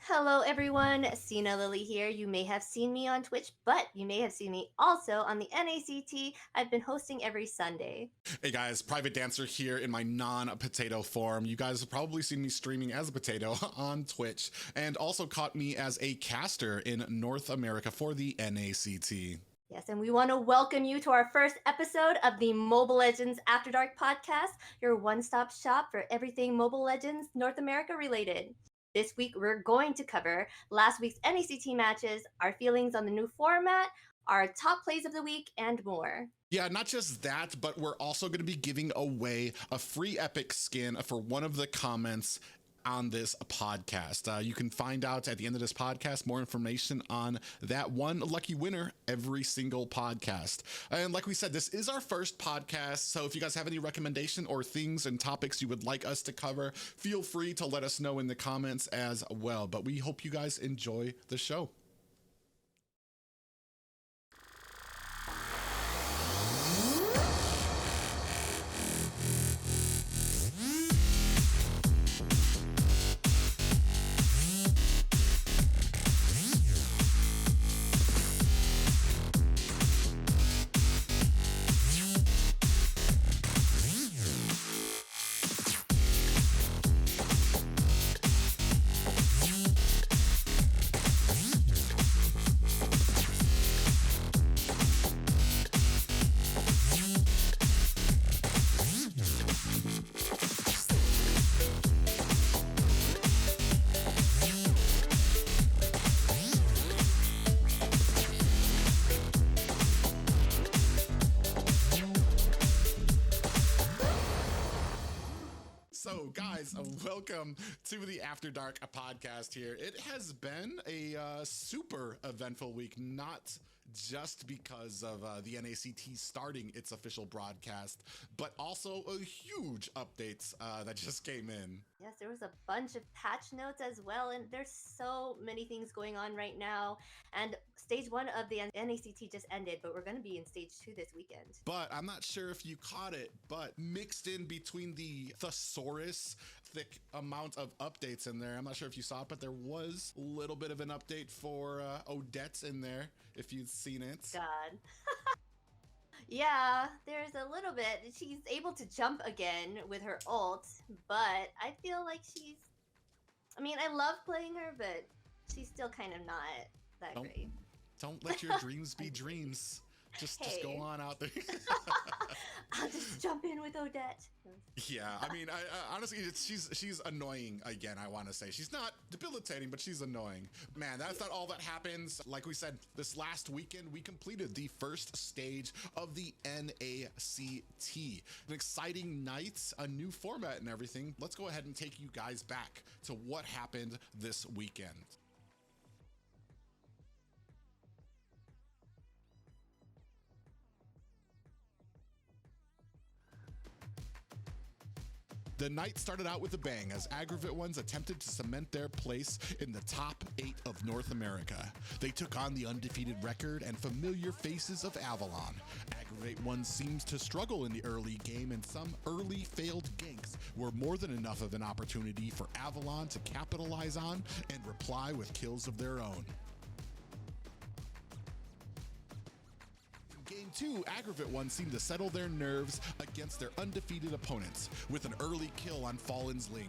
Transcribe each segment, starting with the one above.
Hello, everyone. Cena Lily here. You may have seen me on Twitch, but you may have seen me also on the NACT. I've been hosting every Sunday. Hey guys, Private Dancer here in my non-potato form. You guys have probably seen me streaming as a potato on Twitch and also caught me as a caster in North America for the NACT. Yes, and we want to welcome you to our first episode of the Mobile Legends After Dark podcast, your one stop shop for everything Mobile Legends North America related. This week, we're going to cover last week's NACT matches, our feelings on the new format, our top plays of the week, and more. Yeah, not just that, but we're also going to be giving away a free epic skin for one of the comments on this podcast. You can find out at the end of this podcast more information on that one lucky winner every single podcast. And like we said, this is our first podcast, so if you guys have any recommendation or things and topics you would like us to cover, feel free to let us know in the comments as well. But we hope you guys enjoy the show. So guys, welcome to the After Dark podcast here. It has been a super eventful week, not just because of the NACT starting its official broadcast, but also a huge updates that just came in. Yes, there was a bunch of patch notes as well, and there's so many things going on right now. And stage 1 of the NACT just ended, but we're going to be in stage 2 this weekend. But I'm not sure if you caught it, but mixed in between the thesaurus thick amount of updates in there, I'm not sure if you saw it, but there was a little bit of an update for Odette in there, if you've seen it. God. Yeah, there's a little bit. She's able to jump again with her ult, but I feel like I love playing her, but she's still kind of not that great. Don't let your dreams be dreams. Just go on out there. I'll just jump in with Odette. Yeah, I mean, I honestly, she's annoying again, I want to say. She's not debilitating, but she's annoying. Man, that's not all that happens. Like we said, this last weekend, we completed the first stage of the NACT. An exciting night, a new format and everything. Let's go ahead and take you guys back to what happened this weekend. The night started out with a bang as Aggravate ones attempted to cement their place in the top 8 of North America. They took on the undefeated record and familiar faces of Avalon. Aggravate ones seems to struggle in the early game, and some early failed ganks were more than enough of an opportunity for Avalon to capitalize on and reply with kills of their own. Game 2, Aggravate ones seemed to settle their nerves against their undefeated opponents with an early kill on Fallen's Ling.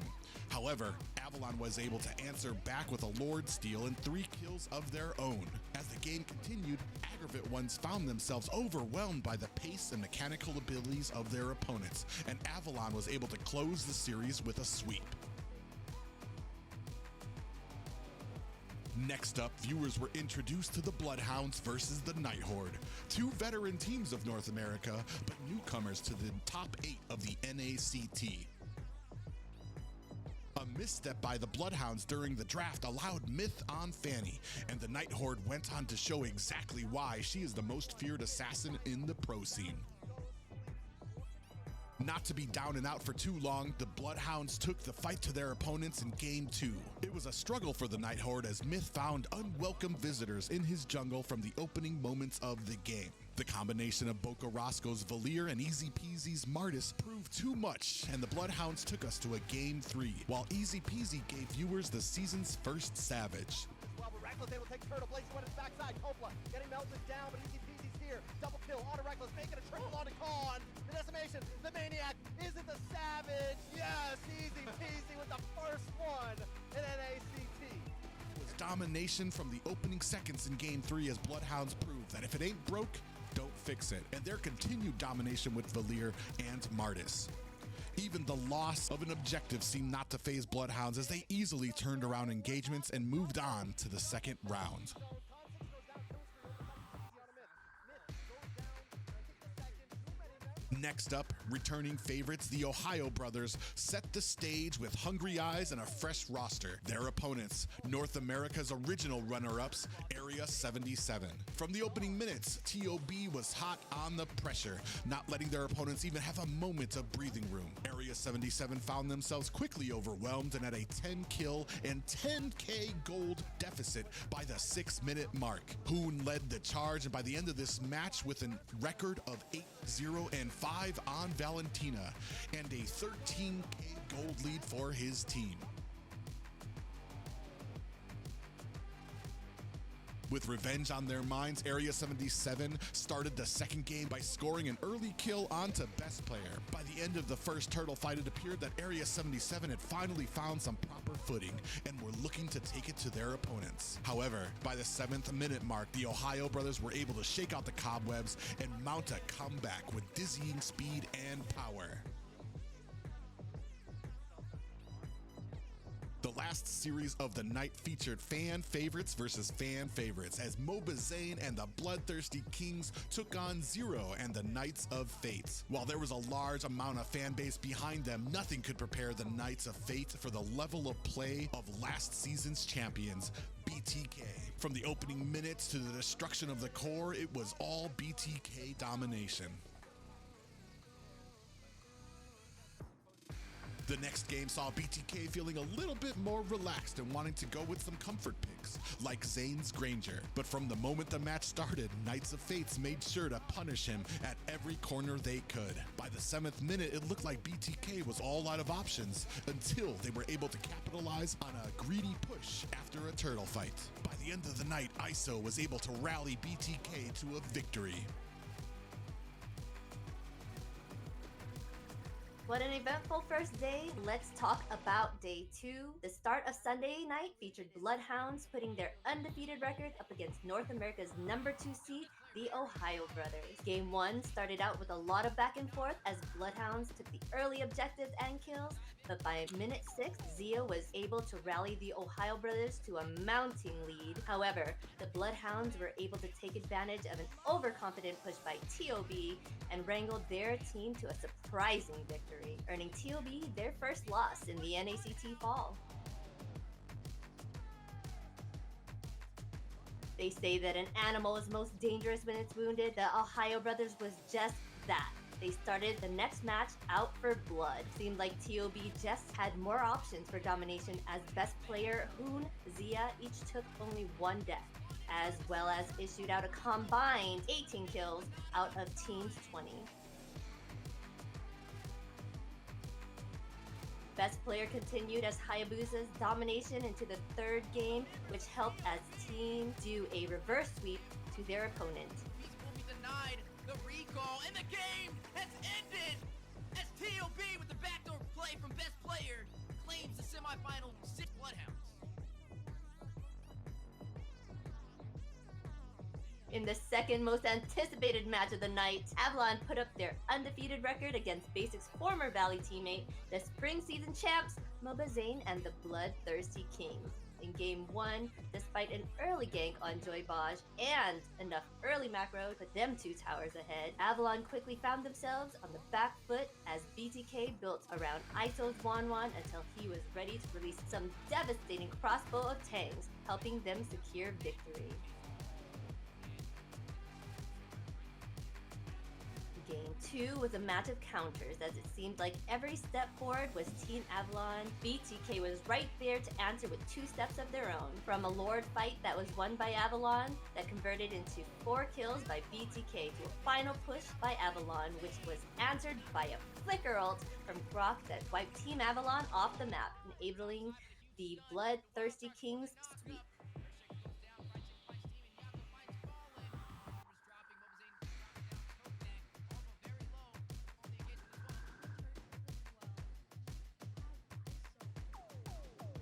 However, Avalon was able to answer back with a Lord Steal and 3 kills of their own. As the game continued, Aggravate ones found themselves overwhelmed by the pace and mechanical abilities of their opponents, and Avalon was able to close the series with a sweep. Next up, viewers were introduced to the Bloodhounds versus the NACT Horde, 2 veteran teams of North America, but newcomers to the top 8 of the NACT. A misstep by the Bloodhounds during the draft allowed Myth on Fanny, and the NACT Horde went on to show exactly why she is the most feared assassin in the pro scene. Not to be down and out for too long, the Bloodhounds took the fight to their opponents in Game 2. It was a struggle for the NACT Horde as Myth found unwelcome visitors in his jungle from the opening moments of the game. The combination of Boca Roscoe's Valier and Easy Peasy's Martis proved too much, and the Bloodhounds took us to a Game 3, while Easy Peasy gave viewers the season's first Savage. Well, but Reckless able to take Turtle Blaze on his backside. Copla getting melted down, but Easy Peasy's here. Double kill on a Reckless, making a triple on a Con. The Decimation, the Maniac, is it the Savage? Yes, Easy Peasy with the first one in NACT. Was domination from the opening seconds in Game 3 as Bloodhounds proved that if it ain't broke, don't fix it, and their continued domination with Valier and Martis. Even the loss of an objective seemed not to faze Bloodhounds as they easily turned around engagements and moved on to the second round. Next up, returning favorites, the Ohio brothers set the stage with hungry eyes and a fresh roster. Their opponents, North America's original runner-ups, Area 77. From the opening minutes, TOB was hot on the pressure, not letting their opponents even have a moment of breathing room. Area 77 found themselves quickly overwhelmed and at a 10-kill and 10k gold deficit by the 6-minute mark. Hoon led the charge, and by the end of this match with a record of 8-0 and 5 on Valentina and a 13k gold lead for his team. With revenge on their minds, Area 77 started the second game by scoring an early kill onto best player. By the end of the first turtle fight, it appeared that Area 77 had finally found some proper footing and were looking to take it to their opponents. However, by the 7th minute mark, the Ohio brothers were able to shake out the cobwebs and mount a comeback with dizzying speed and power. The last series of the night featured fan favorites versus fan favorites as Mobazane and the Bloodthirsty Kings took on Zero and the Knights of Fate. While there was a large amount of fan base behind them, nothing could prepare the Knights of Fate for the level of play of last season's champions, BTK. From the opening minutes to the destruction of the core, it was all BTK domination. The next game saw BTK feeling a little bit more relaxed and wanting to go with some comfort picks, like Zane's Granger. But from the moment the match started, Knights of Fates made sure to punish him at every corner they could. By the 7th minute, it looked like BTK was all out of options until they were able to capitalize on a greedy push after a turtle fight. By the end of the night, ISO was able to rally BTK to a victory. What an eventful first day. Let's talk about day 2. The start of Sunday night featured Bloodhounds putting their undefeated record up against North America's number 2 seed, the Ohio brothers. Game 1 started out with a lot of back and forth as Bloodhounds took the early objectives and kills, but by minute 6, Zia was able to rally the Ohio brothers to a mounting lead. However, the Bloodhounds were able to take advantage of an overconfident push by TOB and wrangled their team to a surprising victory, earning TOB their first loss in the NACT Fall. They say that an animal is most dangerous when it's wounded. The Ohio brothers was just that. They started the next match out for blood. Seemed like TOB just had more options for domination as best player Hoon, Zia each took only 1 death, as well as issued out a combined 18 kills out of team's 20. Best player continued as Hayabusa's domination into the 3rd game, which helped as team do a reverse sweep to their opponent. These will be denied the recall, and the game has ended as TOB with the backdoor play from best player claims the semifinal 6 Bloodhounds. In the second most anticipated match of the night, Avalon put up their undefeated record against Basic's former Valley teammate, the spring season champs, Mobazane and the Bloodthirsty Kings. In Game 1, despite an early gank on Joy Baj and enough early macro to put them 2 towers ahead, Avalon quickly found themselves on the back foot as BTK built around ISO's Wanwan until he was ready to release some devastating crossbow of tangs, helping them secure victory. Game 2 was a match of counters, as it seemed like every step forward was Team Avalon. BTK was right there to answer with 2 steps of their own. From a Lord fight that was won by Avalon, that converted into 4 kills by BTK, to a final push by Avalon, which was answered by a flicker ult from Grok that wiped Team Avalon off the map, enabling the Bloodthirsty Kings sweep.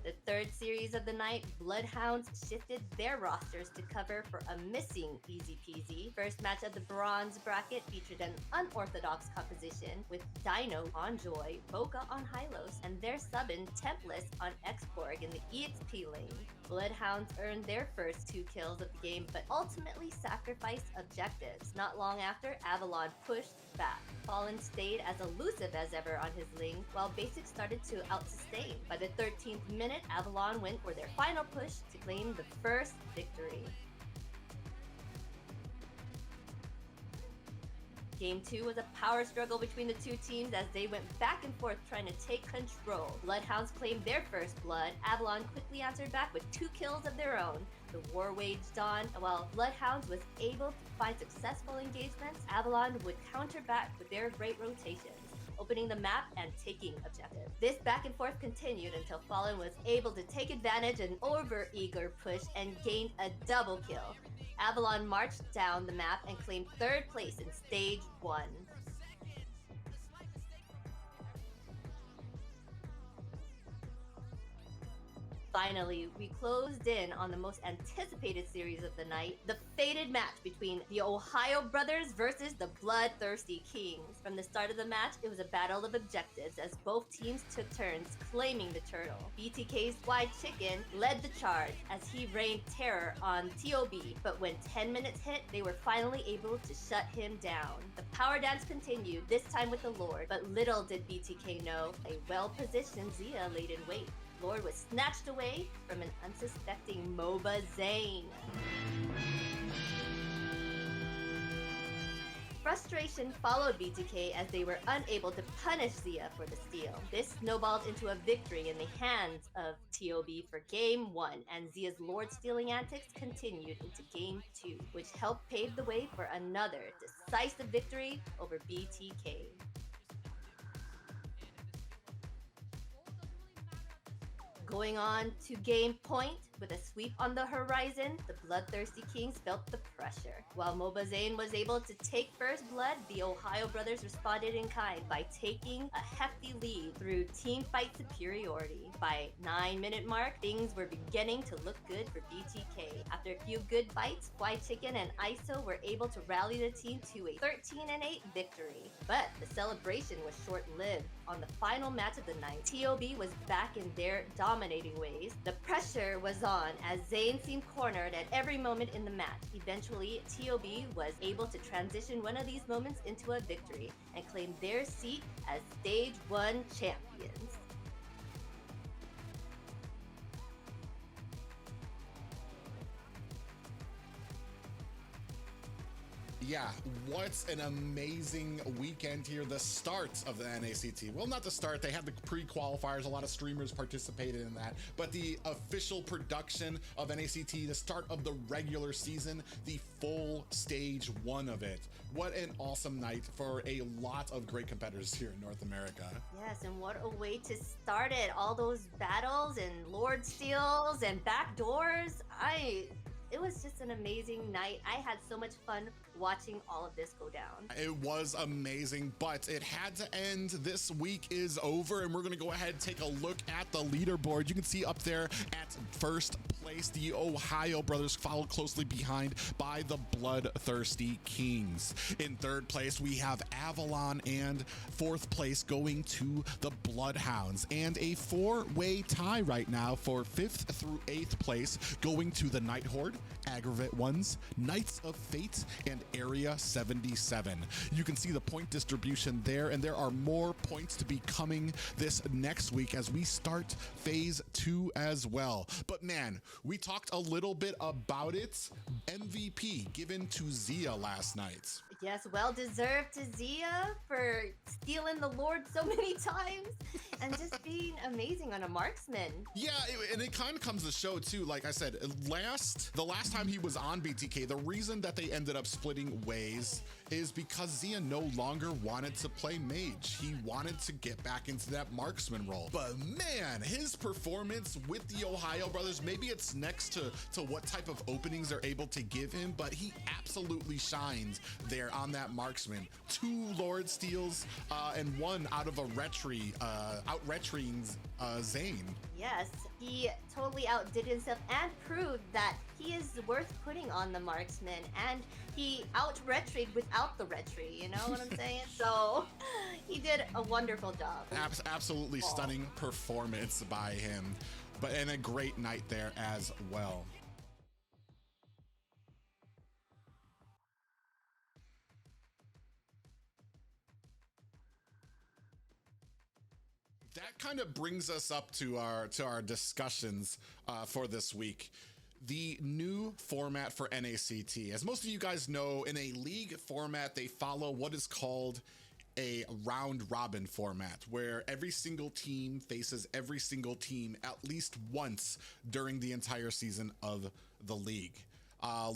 The third series of the night, Bloodhounds shifted their rosters to cover for a missing Easy Peasy. First match of the bronze bracket featured an unorthodox composition with Dino on Joy, Boca on Hylos, and their sub-in Templess on Xborg in the EXP lane. Bloodhounds earned their first 2 kills of the game, but ultimately sacrificed objectives. Not long after, Avalon pushed back. Fallen stayed as elusive as ever on his lane, while Basic started to outsustain. By the 13th minute, Avalon went for their final push to claim the first victory. Game 2 was a power struggle between the 2 teams as they went back and forth trying to take control. Bloodhounds claimed their first blood. Avalon quickly answered back with 2 kills of their own. The war waged on, and while Bloodhounds was able to find successful engagements, Avalon would counter back with their great rotations, opening the map and taking objective. This back and forth continued until Fallen was able to take advantage of an over-eager push and gained a double kill. Avalon marched down the map and claimed 3rd place in Stage 1. Finally, we closed in on the most anticipated series of the night, the fated match between the Ohio Brothers versus the Bloodthirsty Kings. From the start of the match, it was a battle of objectives as both teams took turns claiming the turtle. BTK's Wide Chicken led the charge as he rained terror on TOB, but when 10 minutes hit, they were finally able to shut him down. The power dance continued, this time with the Lord, but little did BTK know a well-positioned Zia laid in wait. Lord was snatched away from an unsuspecting MOBA Zane. Frustration followed BTK as they were unable to punish Zia for the steal. This snowballed into a victory in the hands of TOB for Game 1, and Zia's Lord stealing antics continued into Game 2, which helped pave the way for another decisive victory over BTK. Going on to game point, with a sweep on the horizon, the Bloodthirsty Kings felt the pressure. While MOBA Zane was able to take first blood, the Ohio Brothers responded in kind by taking a hefty lead through team fight superiority. By 9-minute mark, things were beginning to look good for BTK. After a few good fights, White Chicken and ISO were able to rally the team to a 13-8 victory. But the celebration was short-lived. On the final match of the night, TOB was back in their dominating ways. The pressure was on as Zane seemed cornered at every moment in the match. Eventually, TOB was able to transition one of these moments into a victory and claim their seat as Stage 1 champions. Yeah, what an amazing weekend here. The start of the NACT. Well, not the start. They had the pre-qualifiers. A lot of streamers participated in that. But the official production of NACT, the start of the regular season, the full Stage 1 of it. What an awesome night for a lot of great competitors here in North America. Yes, and what a way to start it. All those battles and Lord steals and backdoors. It was just an amazing night. I had so much fun watching all of this go down. It was amazing, but it had to end. This week is over, and we're gonna go ahead and take a look at the leaderboard. You can see up there at first place, the Ohio Brothers, followed closely behind by the Bloodthirsty Kings. In third place, we have Avalon, and fourth place going to the Bloodhounds. And a 4-way tie right now for 5th through 8th place going to the Night Horde, Aggravate ones, Knights of Fate, and Area 77. You can see the point distribution there, and there are more points to be coming this next week as we start phase 2 as well. But man, we talked a little bit about it. MVP given to Zia last night. Yes, well deserved to Zia for stealing the Lord so many times and just being amazing on a marksman. Yeah, and it kind of comes to show too, like I said, the last time he was on BTK, the reason that they ended up splitting ways is because Zia no longer wanted to play mage. He wanted to get back into that marksman role. But man, his performance with the Ohio brothers, maybe it's next to what type of openings they're able to give him, but he absolutely shines there on that marksman. 2 Lord steals and 1 out of a out-retrying Zane. Yes, he totally outdid himself and proved that he is worth putting on the marksman, and he out-retried without the retry, you know what I'm saying? So he did a wonderful job. Absolutely stunning performance by him, and a great night there as well. That kind of brings us up to our discussions for this week. The new format for NACT. As most of you guys know, in a league format, they follow what is called a round robin format, where every single team faces every single team at least once during the entire season of the league.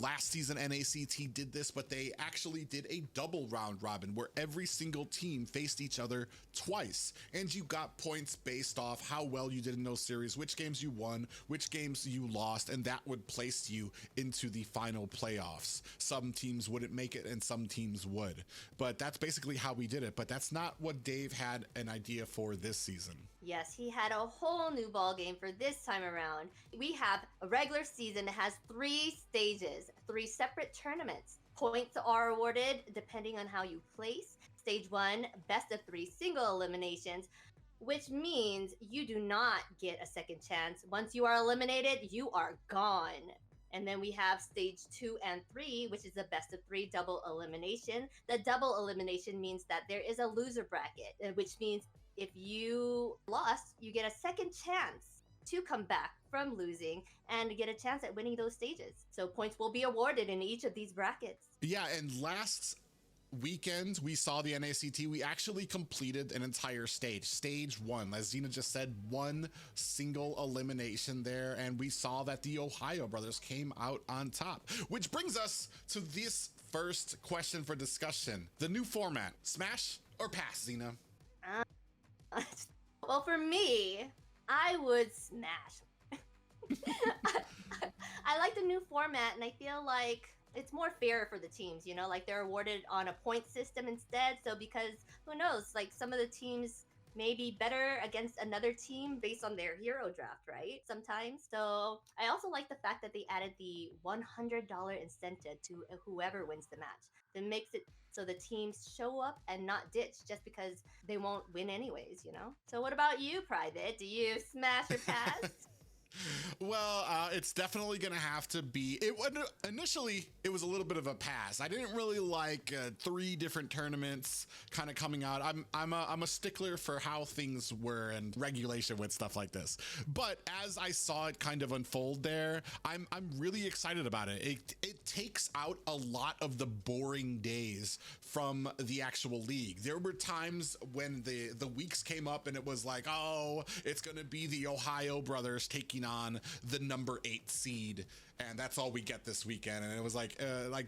Last season, NACT did this, but they actually did a double round robin where every single team faced each other twice. And you got points based off how well you did in those series, which games you won, which games you lost, and that would place you into the final playoffs. Some teams wouldn't make it and some teams would. But that's basically how we did it. But that's not what Dave had an idea for this season. Yes, he had a whole new ball game for this time around. We have a regular season that has 3 stages, 3 separate tournaments. Points are awarded depending on how you place. Stage 1, best of 3 single eliminations, which means you do not get a second chance. Once you are eliminated, you are gone. And then we have stage 2 and 3, which is a best of 3 double elimination. The double elimination means that there is a loser bracket, which means if you lost, you get a second chance to come back from losing and get a chance at winning those stages. So points will be awarded in each of these brackets. Yeah, and last weekend we saw the NACT. We actually completed an entire stage. Stage 1, as Zena just said, 1 single elimination there, and we saw that the Ohio brothers came out on top. Which brings us to this first question for discussion. The new format, smash or pass, Zena? Well, for me, I would smash. I like the new format, and I feel like it's more fair for the teams, you know, like they're awarded on a point system instead. So because who knows, like some of the teams may be better against another team based on their hero draft, right? Sometimes. So I also like the fact that they added the $100 incentive to whoever wins the match. That makes it so the teams show up and not ditch just because they won't win anyways, you know? So what about you, Private? Do you smash or pass? Well, it's definitely gonna have to be. Initially, it was a little bit of a pass. I didn't really like 3 different tournaments kind of coming out. I'm a stickler for how things were and regulation with stuff like this. But as I saw it kind of unfold there, I'm really excited about it. It takes out a lot of the boring days from the actual league. There were times when the weeks came up and it was like, oh, it's gonna be the Ohio brothers taking on the number 8 seed, and that's all we get this weekend. And it was like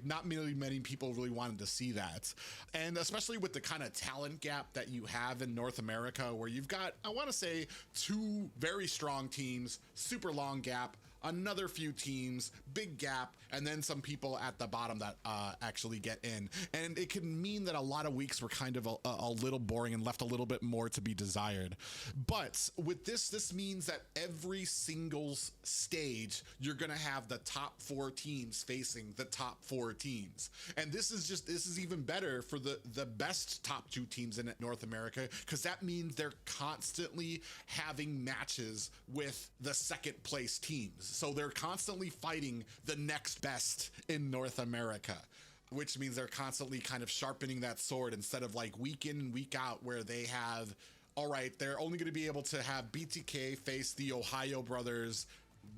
not many people really wanted to see that, and especially with the kind of talent gap that you have in North America, where you've got, I want to say, 2 very strong teams, super long gap, another few teams, big gap, and then some people at the bottom that actually get in. And it can mean that a lot of weeks were kind of a little boring and left a little bit more to be desired. But with this means that every single stage, you're gonna have the top 4 teams facing the top 4 teams. And this is even better for the best top 2 teams in North America, because that means they're constantly having matches with the second place teams. So they're constantly fighting the next best in North America, which means they're constantly kind of sharpening that sword instead of like week in and week out where they have, all right, they're only going to be able to have BTK face the Ohio brothers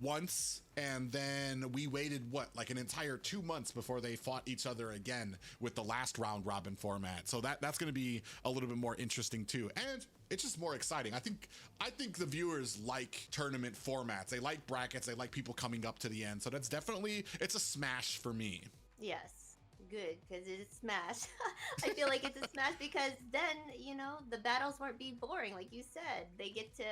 once, and then we waited like an entire 2 months before they fought each other again with the last round robin format. So that's going to be a little bit more interesting too, and it's just more exciting. I think the viewers like tournament formats. They like brackets. They like people coming up to the end. So that's definitely, it's a smash for me. Yes, good, because it's Smash. I feel like it's a Smash because then, the battles won't be boring, like you said. They get to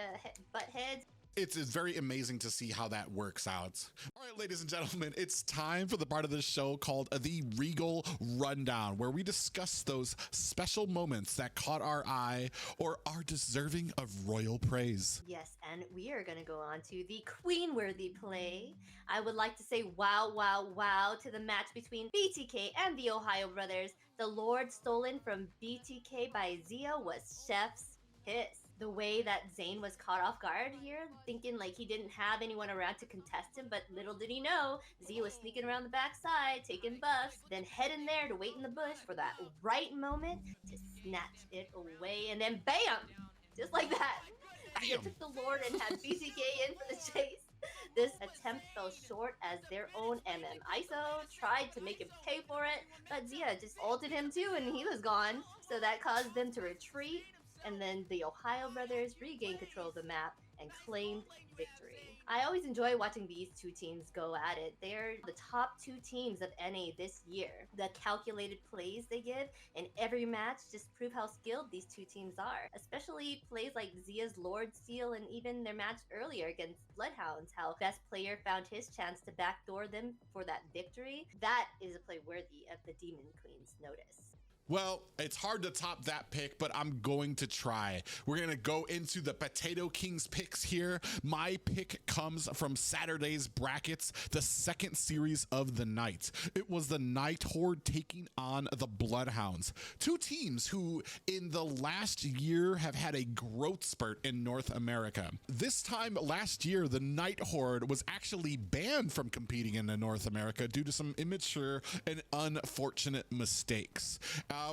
butt heads. It's very amazing to see how that works out. All right, ladies and gentlemen, it's time for the part of the show called the Regal Rundown, where we discuss those special moments that caught our eye or are deserving of royal praise. Yes, and we are going to go on to the Queen-worthy play. I would like to say wow, wow, wow to the match between BTK and the Ohio brothers. The Lord stolen from BTK by Zia was chef's kiss. The way that Zayn was caught off guard here, thinking like he didn't have anyone around to contest him, but little did he know, Zia was sneaking around the backside, taking buffs, then heading there to wait in the bush for that right moment to snatch it away, and then BAM! Just like that. Zia took the Lord and had BTK in for the chase. This attempt fell short as their own ISO tried to make him pay for it, but Zia just ulted him too and he was gone, so that caused them to retreat. And then the Ohio brothers regained control of the map and claimed victory. I always enjoy watching these two teams go at it. They're the top two teams of NA this year. The calculated plays they give in every match just prove how skilled these two teams are. Especially plays like Zia's Lord Seal and even their match earlier against Bloodhounds, how best player found his chance to backdoor them for that victory. That is a play worthy of the Demon Queen's notice. Well, it's hard to top that pick, but I'm going to try. We're going to go into the Potato Kings picks here. My pick comes from Saturday's brackets, the second series of the night. It was the NACT Horde taking on the Bloodhounds, two teams who in the last year have had a growth spurt in North America. This time last year, the NACT Horde was actually banned from competing in North America due to some immature and unfortunate mistakes.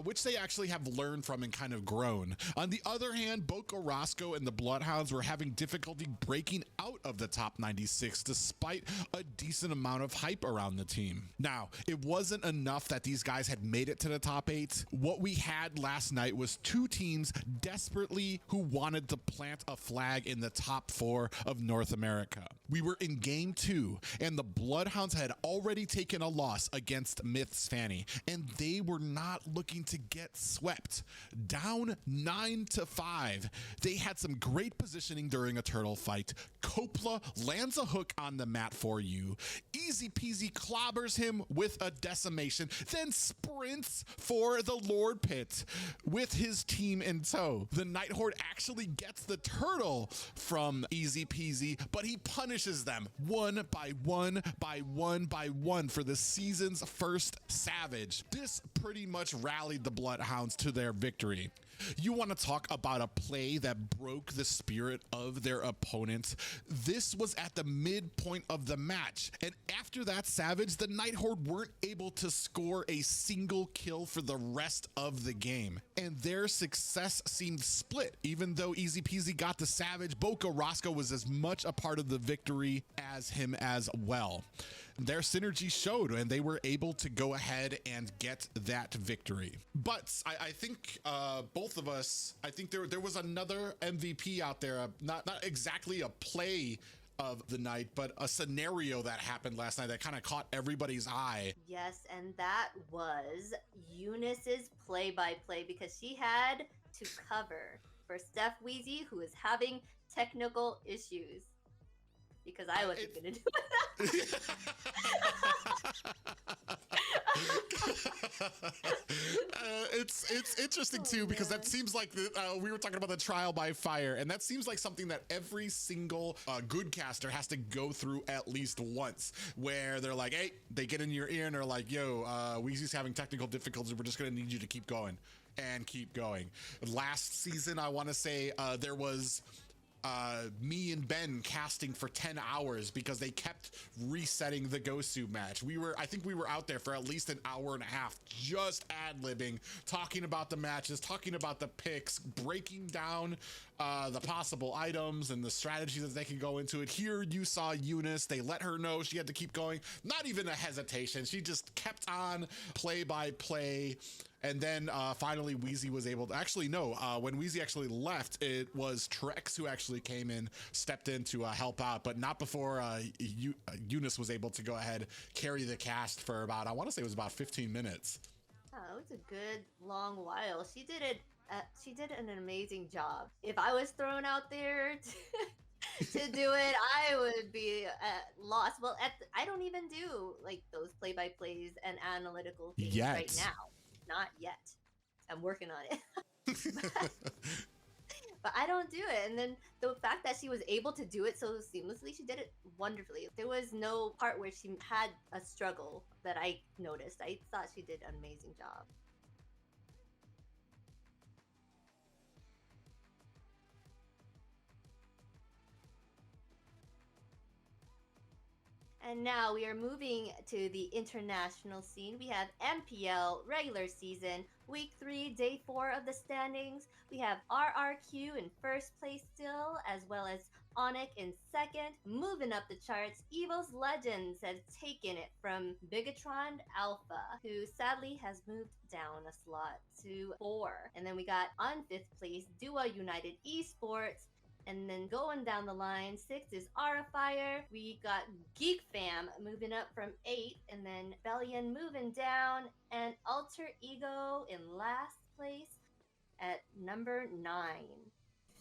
Which they actually have learned from and kind of grown. On the other hand, Boca Roscoe and the Bloodhounds were having difficulty breaking out of the top 96 despite a decent amount of hype around the team. Now, it wasn't enough that these guys had made it to the top 8. What we had last night was two teams desperately who wanted to plant a flag in the top 4 of North America. We were in game 2 and the Bloodhounds had already taken a loss against Myth's Fanny and they were not looking to get swept. Down 9-5. They had some great positioning during a turtle fight. Coppola lands a hook on the mat for you. Easy peasy clobbers him with a decimation, then sprints for the Lord Pit with his team in tow. The NACT Horde actually gets the turtle from Easy Peasy, but he punishes them one by one by one by one for the season's first Savage. This pretty much rallied the Bloodhounds to their victory. You want to talk about a play that broke the spirit of their opponent? This was at the midpoint of the match, and after that Savage, the NACT Horde weren't able to score a single kill for the rest of the game, and their success seemed split. Even though Easy Peasy got the Savage, Boca Roscoe was as much a part of the victory as him as well. Their synergy showed and they were able to go ahead and get that victory. But I think both of us, I think there was another MVP out there, not exactly a play of the night, but a scenario that happened last night that kind of caught everybody's eye. Yes, and that was Eunice's play-by-play because she had to cover for Steph Weezy, who is having technical issues. Because I wasn't going to do it. It's interesting too, because that seems like we were talking about the trial by fire, and that seems like something that every single good caster has to go through at least once, where they're like, hey, they get in your ear and they're like, yo, Weezy's having technical difficulties, we're just gonna need you to keep going and keep going. Last season, I want to say there was me and Ben casting for 10 hours because they kept resetting the Gosu match. I think we were out there for at least an hour and a half, just ad-libbing, talking about the matches, talking about the picks, breaking down the possible items and the strategies that they can go into it. Here you saw Eunice, they let her know she had to keep going. Not even a hesitation. She just kept on play by play. And then finally Wheezy was able to, actually no, when Wheezy actually left, it was Trex who actually came in, stepped in to help out, but not before Eunice was able to go ahead, carry the cast for about, I want to say it was about 15 minutes. Oh, it was a good long while. She did it. She did an amazing job. If I was thrown out there to do it, I would be lost. Well, I don't even do like those play-by-plays and analytical things right now. Not yet. I'm working on it. But I don't do it. And then the fact that she was able to do it so seamlessly, she did it wonderfully. There was no part where she had a struggle that I noticed. I thought she did an amazing job. And now we are moving to the international scene. We have MPL regular season, week 3, day 4 of the standings. We have RRQ in first place still, as well as Onyx in second. Moving up the charts, Evo's Legends has taken it from Bigatron Alpha, who sadly has moved down a slot to 4. And then we got on 5th place, Dua United Esports. And then going down the line, 6 is Arafire. We got Geek Fam moving up from 8, and then Bellion moving down, and Alter Ego in last place at number 9.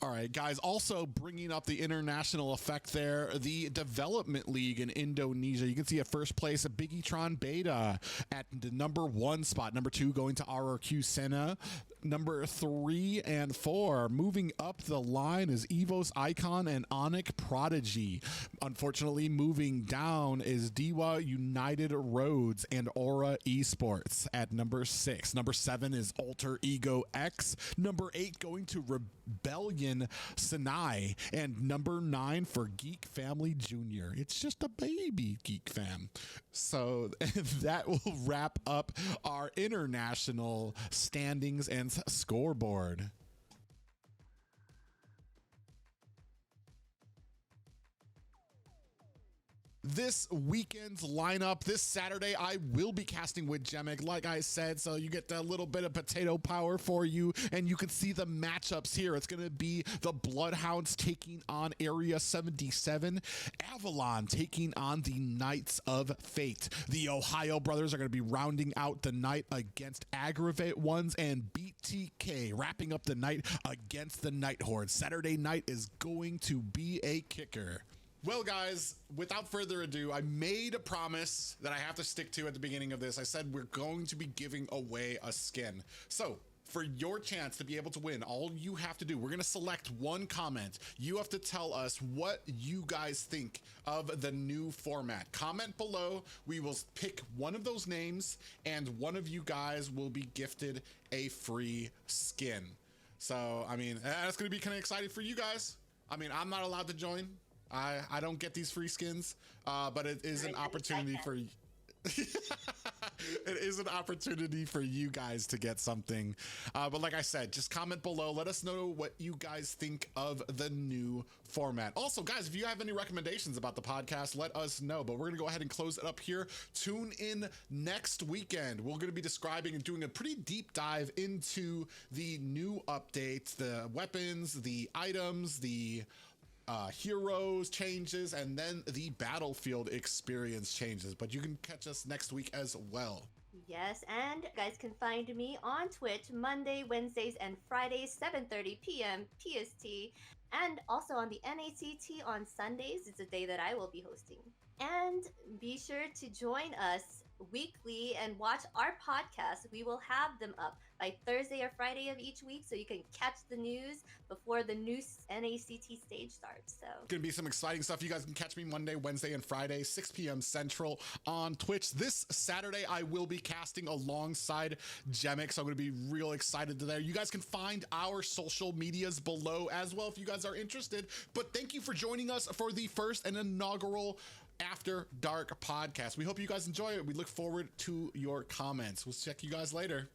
All right, guys, also bringing up the international effect there, the Development League in Indonesia. You can see at first place a Bigatron Beta at the number 1 spot. Number 2 going to RRQ Senna. Number 3 and 4 moving up the line is Evo's Icon and Onyx Prodigy. Unfortunately, moving down is Diwa United Roads and Aura Esports at number 6. Number 7 is Alter Ego X. Number 8 going to Rebellion Sinai, and number 9 for Geek Family Jr. It's just a baby, Geek Fam. So that will wrap up our international standings and scoreboard. This weekend's lineup, this Saturday, I will be casting with Gemek, like I said, so you get a little bit of potato power for you, and you can see the matchups here. It's going to be the Bloodhounds taking on Area 77, Avalon taking on the Knights of Fate. The Ohio brothers are going to be rounding out the night against Aggravate ones, and BTK wrapping up the night against the Night Horde. Saturday night is going to be a kicker. Well, guys, without further ado, I made a promise that I have to stick to at the beginning of this. I said we're going to be giving away a skin. So for your chance to be able to win, all you have to do, we're going to select one comment. You have to tell us what you guys think of the new format. Comment below. We will pick one of those names, and one of you guys will be gifted a free skin. So, I mean, that's going to be kind of exciting for you guys. I mean, I'm not allowed to join. I don't get these free skins, but it is an opportunity for it is an opportunity for you guys to get something. But like I said, just comment below. Let us know what you guys think of the new format. Also, guys, if you have any recommendations about the podcast, let us know. But we're going to go ahead and close it up here. Tune in next weekend. We're going to be describing and doing a pretty deep dive into the new updates, the weapons, the items, the heroes changes, and then the battlefield experience changes. But you can catch us next week as well. Yes, and you guys can find me on Twitch Monday, Wednesdays, and Fridays, 7:30 p.m. PST, and also on the NACT on Sundays. It's a day that I will be hosting. And be sure to join us weekly and watch our podcast. We will have them up by Thursday or Friday of each week so you can catch the news before the new NACT stage starts. So gonna be some exciting stuff. You guys can catch me Monday, Wednesday, and Friday, 6 p.m. Central on Twitch. This Saturday, I will be casting alongside Gemix, so I'm gonna be real excited there. You guys can find our social medias below as well if you guys are interested. But thank you for joining us for the first and inaugural After Dark podcast. We hope you guys enjoy it. We look forward to your comments. We'll check you guys later.